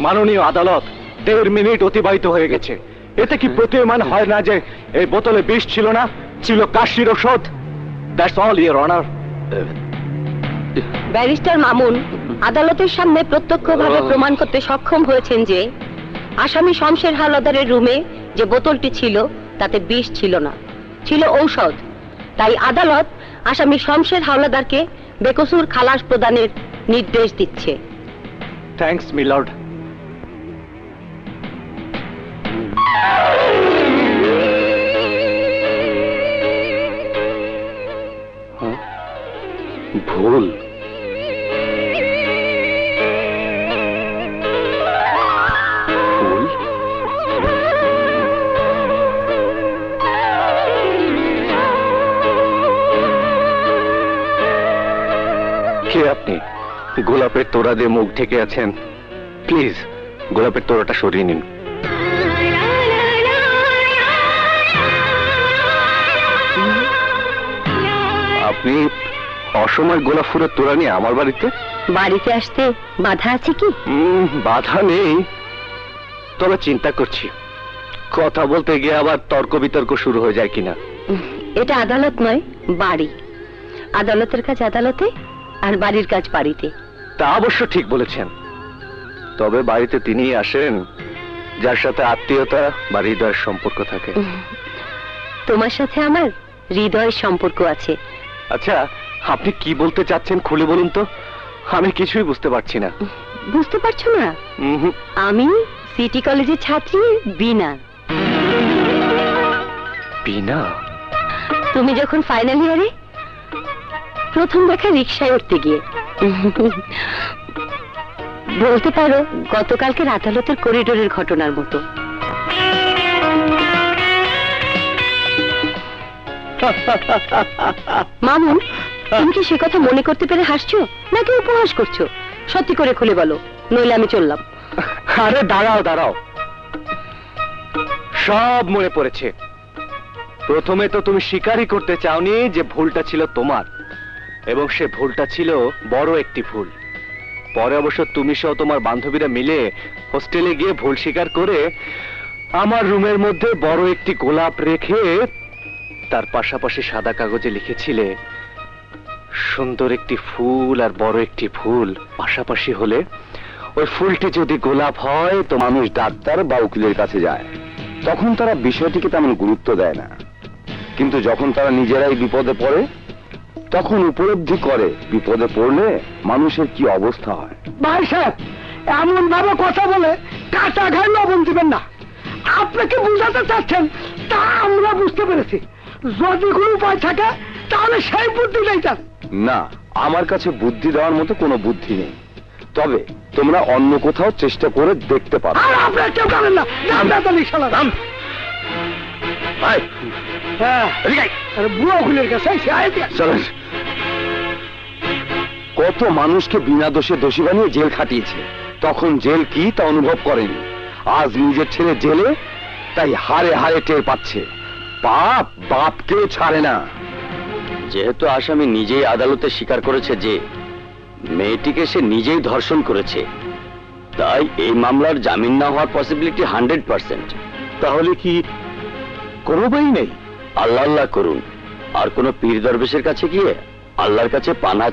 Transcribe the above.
মাননীয় আদালত 1.5 মিনিট অতিবাহিত হয়ে গেছে। এতে কি প্রতীয়মান হয় না যে এই বোতলে বিষ ছিল না, ছিল কাশির ওষুধ? That's all your honour. Barrister Mamun আদালতের সামনে প্রত্যক্ষভাবে প্রমাণ করতে সক্ষম হয়েছেন যে আসামি শমশের হাওলাদারের রুমে যে বোতলটি ছিল তাতে বিষ ছিল না, ছিল ঔষধ। তাই আদালত আসামি শমশের হাওলাদারকে বেকসুর খালাস প্রদানের নির্দেশ দিচ্ছে। Thanks milord. ভুল? কে আপনি? গোলাপের তোড়া দিয়ে মুখ ঢেকে আছেন। প্লিজ গোলাপের তোড়াটা সরিয়ে নিন। আপনি অসময় গোলাপ ফুলের তোড়া নিয়ে আমার বাড়িতে? বাড়িতে আসতে বাধা আছে কি? বাধা নেই, তবে চিন্তা করছি কথা বলতে গিয়ে আবার তর্ক বিতর্ক শুরু হয়ে যায় কিনা। এটা আদালত নয়, বাড়ি। আদালতের কাজ আদালতে, আর বাড়ির কাজ বাড়িতে। তা অবশ্য ঠিক বলেছেন, তবে বাড়িতে তিনিই আসেন যার সাথে আত্মীয়তা বা হৃদয়ের সম্পর্ক থাকে। তোমার সাথে আমার হৃদয়ের সম্পর্ক আছে। আচ্ছা, আপনি কি বলতে চাচ্ছেন খুলে বলুন তো, আমি কিছুই বুঝতে পারছি না। বুঝতে পারছো না? আমি সিটি কলেজের ছাত্রী বিনা। বিনা? তুমি যখন ফাইনাল ইয়ারে প্রথম দেখা রিকশায় উঠতে গিয়ে, বলতে পারো গতকালকের আদালতের করিডোরের ঘটনার মতো। মামুন, তুমি কি সে কথা মনে করতে পেরে হাসছো নাকি উপহাস করছো? সত্যি করে খুলে বলো, নইলে আমি চললাম। আরে দাঁড়াও দাঁড়াও, সব মনে পড়েছে। প্রথমে তো তুমি স্বীকারই করতে চাওনি যে ভুলটা ছিল তোমার, এবং সে ভুলটা ছিল বড় একটি ভুল। পরে অবশ্য তুমি সহ তোমার বান্ধবীরা মিলে হোস্টেলে গিয়ে ভুল স্বীকার করে আমার রুমের মধ্যে বড় একটি গোলাপ রেখে তার পাশাপাশি সাদা কাগজে লিখেছিলে, সুন্দর একটি ফুল আর বড় একটি ফুল পাশাপাশি হলে ওই ফুলটি যদি গোলাপ হয় তো মানুষ ডাক্তার বা উকিলের কাছে যায়, তখন তারা বিষয়টিকে তেমন গুরুত্ব দেয় না। কিন্তু যখন তারা নিজেরাই বিপদে পড়ে, তখন উপলব্ধি করে বিপদে পড়লে মানুষের কি অবস্থা হয়। ভাই সাহেব, এমন ভাবে কথা বলে কাটা ঘায় লবণ দিবেন না। আপনাকে বুঝাতে চাচ্ছেন তা আমরা বুঝতে পেরেছি। যদি কোনো উপায় থাকে তাহলে সেই বুদ্ধিটাই চান। না, আমার কাছে বুদ্ধি দেওয়ার মতো কোনো বুদ্ধি নেই, তবে তোমরা অন্য কোথাও চেষ্টা করে দেখতে পারো। আর আপনারা কেউ জানেন না। বুড়ো উকিলের কাছে চলেন। কত মানুষকে বিনা দোষে দোষী বানিয়ে জেল খাটিয়েছে, তখন জেল কি তা অনুভব করেনি। আজ নিজের ছেলে জেলে, তাই হারে হারে টের পাচ্ছে। পাপ বাপকেও ছাড়ে না। যেহেতু আসামি নিজেই আদালতে স্বীকার করেছে যে মেয়েটিকে সে নিজেই ধর্ষণ করেছে, তাই এই মামলার জামিন না হওয়ার পসিবিলিটি 100%। তাহলে কি কোনো উপায় নেই? আল্লাহ আল্লাহ করুন, আর কোন পীর দরবেশের কাছে গিয়ে আল্লাহর কাছে পানা